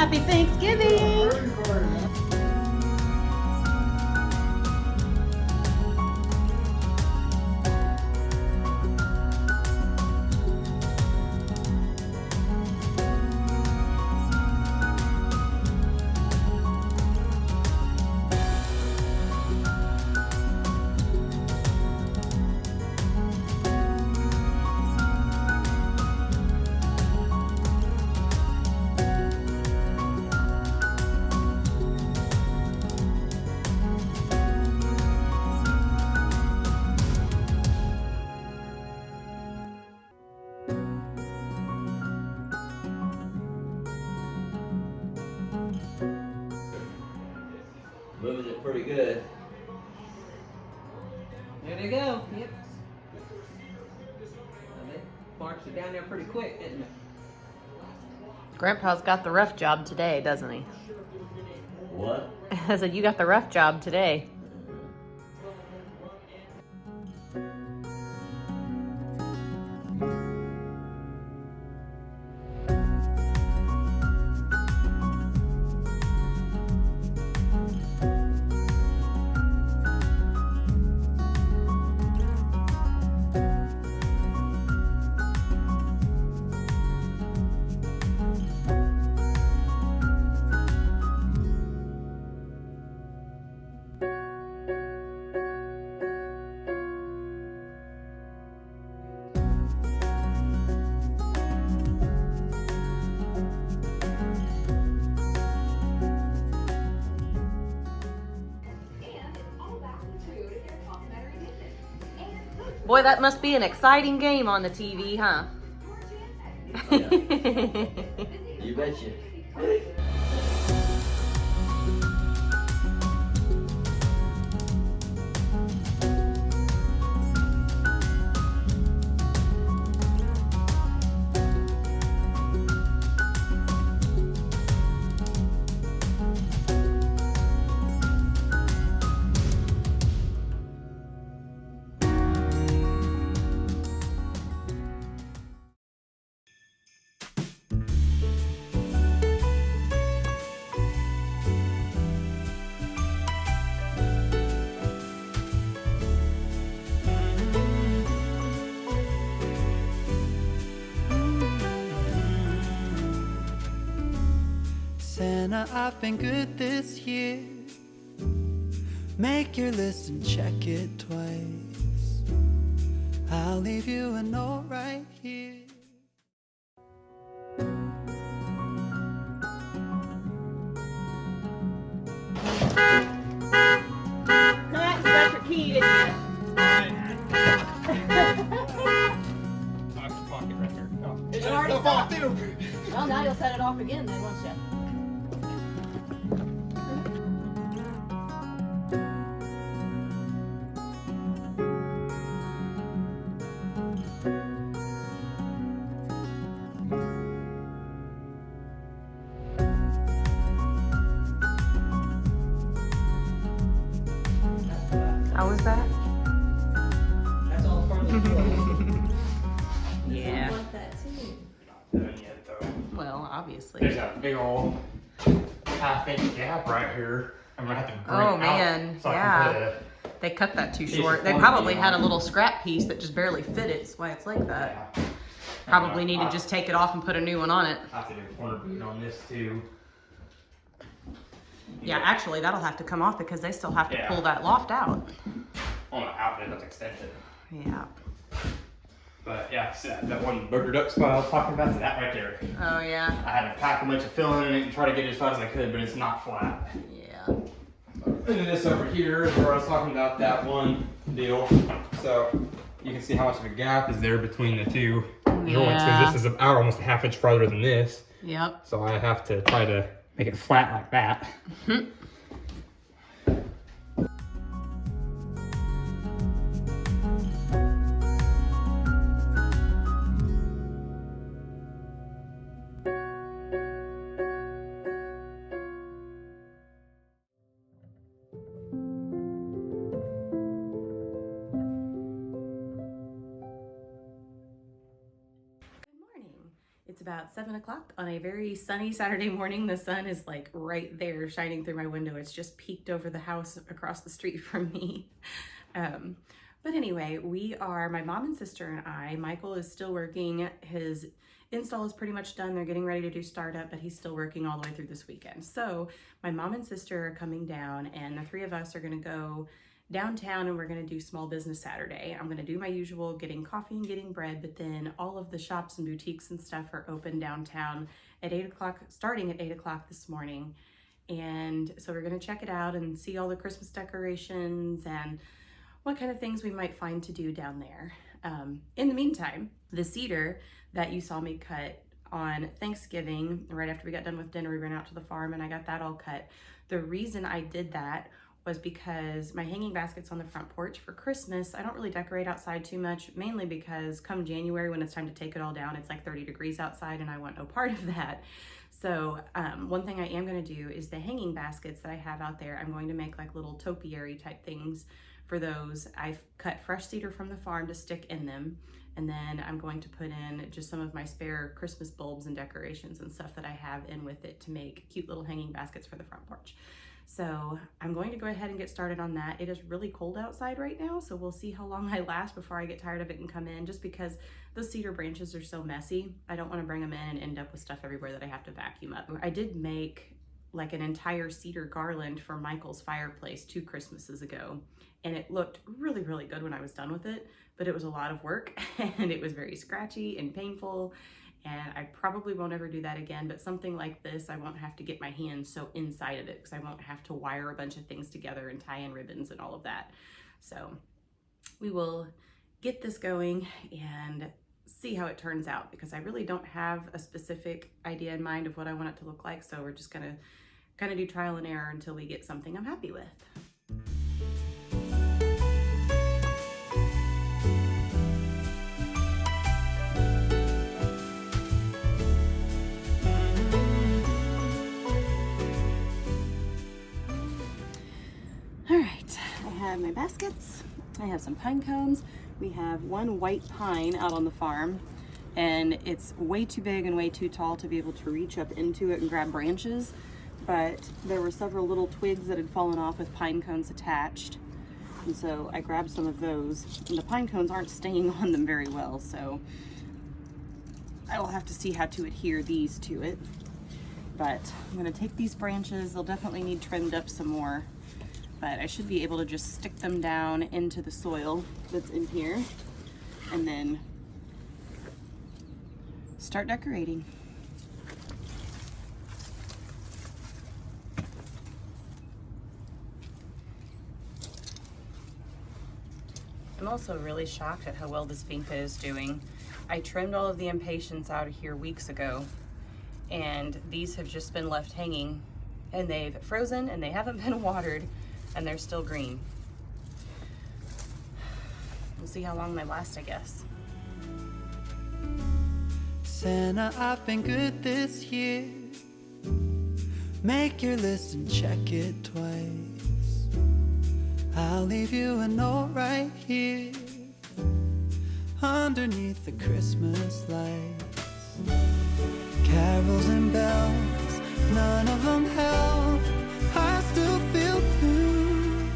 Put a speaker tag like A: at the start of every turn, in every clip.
A: Happy Thanksgiving!
B: Moving it pretty good.
A: There they go. Yep. They marched it down there pretty quick, didn't it? Grandpa's got the rough job today, doesn't he?
B: What?
A: I said, you got the rough job today. Boy, that must be an exciting game on the TV, huh?
B: Yeah. You betcha.
C: Santa, I've been good this year. Make your list and check it twice. I'll leave you a note right here.
A: You got your key, didn't you?
D: That's the pocket right there. Oh.
A: It already stopped. Well, now you'll set it off again then, won't you? How was that?
B: That's all part of the play.
A: Yeah.
D: Not done yet, though.
A: Well, obviously.
D: There's a big old half-inch gap right here. I'm gonna have to bring
A: Oh
D: it
A: man,
D: out so I
A: yeah.
D: can put a
A: They cut that too
D: Piece
A: short.
D: of
A: They
D: quantity
A: probably had a
D: on it.
A: little scrap piece that just barely fit it. That's why it's like that.
D: yeah.
A: Probably need to just take it off and put a new one on it.
D: I have to do a corner bead on this too.
A: Yeah, actually, that'll have to come off because they still have to
D: Yeah.
A: pull that loft out.
D: On the outlet that's extended.
A: Yeah.
D: But yeah, so that one burger duck spot I was talking about, is that right there.
A: Oh yeah.
D: I had to pack a bunch of filling in it and try to get it as flat as I could, but it's not flat.
A: Yeah.
D: And then this over here is where I was talking about that one deal. So you can see how much of a gap is there between the two joints.
A: Yeah.
D: Because this is about almost a half-inch farther than this.
A: Yep.
D: So I have to try to make it flat like that.
A: about 7 o'clock on a very sunny Saturday morning. The sun is like right there shining through my window. It's just peeked over the house across the street from me. But anyway, my mom and sister and I, Michael is still working. His install is pretty much done. They're getting ready to do startup, but he's still working all the way through this weekend. So my mom and sister are coming down, and the three of us are gonna go downtown and we're gonna do Small Business Saturday. I'm gonna do my usual getting coffee and getting bread, but then all of the shops and boutiques and stuff are open downtown at 8 o'clock, starting at 8 o'clock this morning. And so we're gonna check it out and see all the Christmas decorations and what kind of things we might find to do down there. In the meantime, the cedar that you saw me cut on Thanksgiving, right after we got done with dinner, we ran out to the farm and I got that all cut. The reason I did that was because my hanging baskets on the front porch for Christmas, I don't really decorate outside too much, mainly because come January when it's time to take it all down, it's like 30 degrees outside and I want no part of that. So one thing I am gonna do is the hanging baskets that I have out there, I'm going to make like little topiary type things for those. I've cut fresh cedar from the farm to stick in them. And then I'm going to put in just some of my spare Christmas bulbs and decorations and stuff that I have in with it to make cute little hanging baskets for the front porch. So I'm going to go ahead and get started on that. It is really cold outside right now, so we'll see how long I last before I get tired of it and come in, just because those cedar branches are so messy. I don't want to bring them in and end up with stuff everywhere that I have to vacuum up. I did make like an entire cedar garland for Michael's fireplace 2 Christmases ago, and it looked really, really good when I was done with it, but it was a lot of work and it was very scratchy and painful. And I probably won't ever do that again, but something like this, I won't have to get my hands so inside of it because I won't have to wire a bunch of things together and tie in ribbons and all of that. So we will get this going and see how it turns out, because I really don't have a specific idea in mind of what I want it to look like. So we're just gonna kind of do trial and error until we get something I'm happy with. I have my baskets. I have some pine cones. We have one white pine out on the farm, and it's way too big and way too tall to be able to reach up into it and grab branches, but there were several little twigs that had fallen off with pine cones attached, and so I grabbed some of those, and the pine cones aren't staying on them very well, so I will have to see how to adhere these to it. But I'm going to take these branches. They'll definitely need trimmed up some more, but I should be able to just stick them down into the soil that's in here and then start decorating. I'm also really shocked at how well this vinca is doing. I trimmed all of the impatiens out of here weeks ago, and these have just been left hanging, and they've frozen and they haven't been watered, and they're still green. We'll see how long they last, I guess.
C: Santa, I've been good this year. Make your list and check it twice. I'll leave you a note right here underneath the Christmas lights. Carols and bells, none of them help. I still feel blue.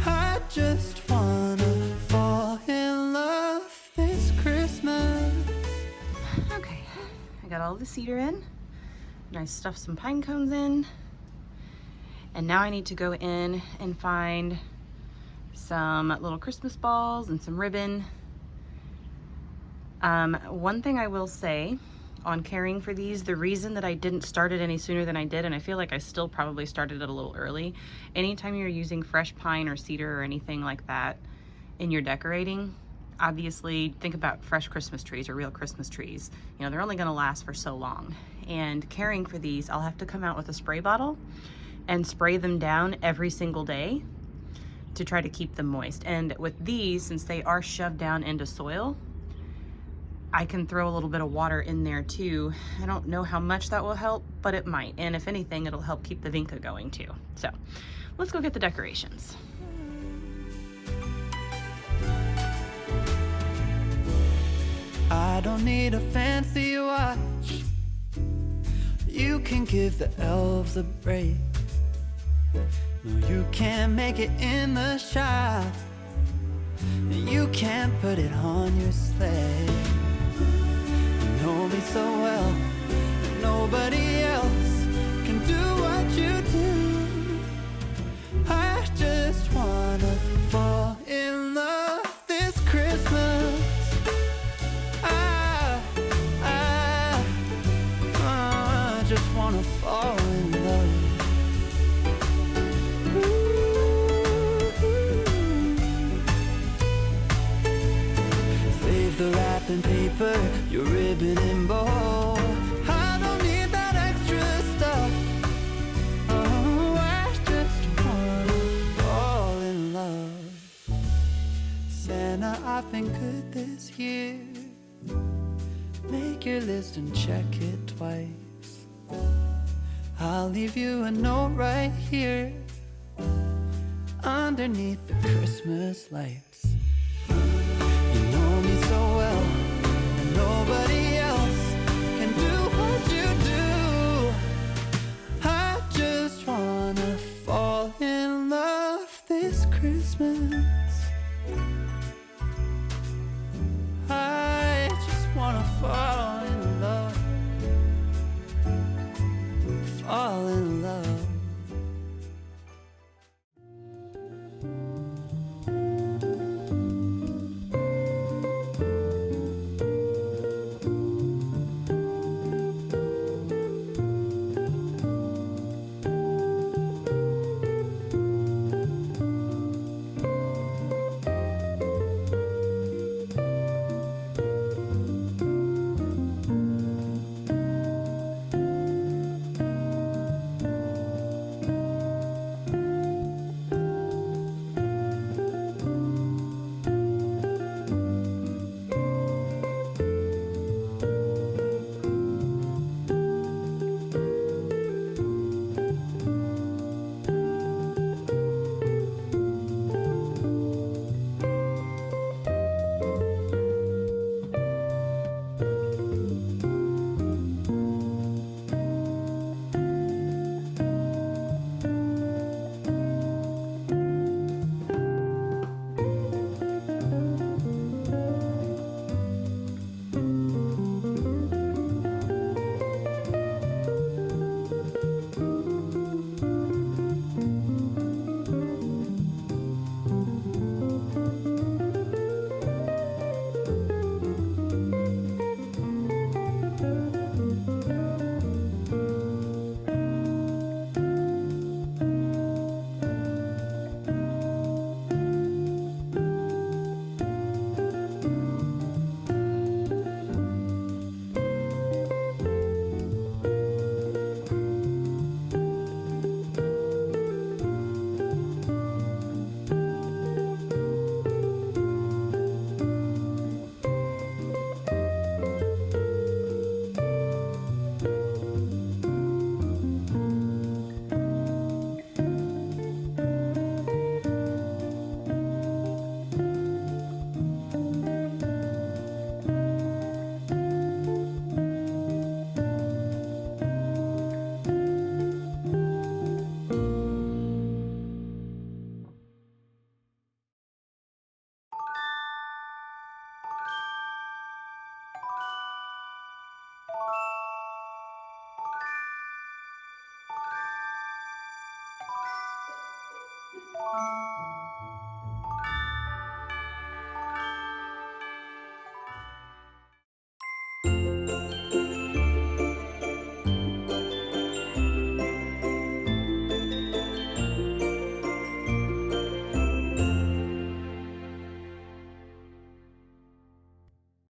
C: I just wanna fall in love this Christmas.
A: Okay, I got all the cedar in, and I stuffed some pine cones in, and now I need to go in and find some little Christmas balls and some ribbon. One thing I will say on caring for these, the reason that I didn't start it any sooner than I did, and I feel like I still probably started it a little early, anytime you're using fresh pine or cedar or anything like that in your decorating, obviously think about fresh Christmas trees or real Christmas trees. You know, they're only gonna last for so long. And caring for these, I'll have to come out with a spray bottle and spray them down every single day to try to keep them moist. And with these, since they are shoved down into soil, I can throw a little bit of water in there too. I don't know how much that will help, but it might. And if anything, it'll help keep the vinca going too. So let's go get the decorations.
C: I don't need a fancy watch. You can give the elves a break. No, you can't make it in the shop. You can't put it on your sleigh. You know me so well, nobody else can do what you do. I just wanna fall in love this Christmas. I just wanna fall in love. Save the wrapping paper, your ribbon and bow. I don't need that extra stuff. Oh, I just wanna fall in love. Santa, I've been good this year. Make your list and check it twice. I'll leave you a note right here underneath the Christmas lights. You know me so well, and nobody else can do what you do. I just wanna fall in love this Christmas. I just wanna fall in love. Fall in love.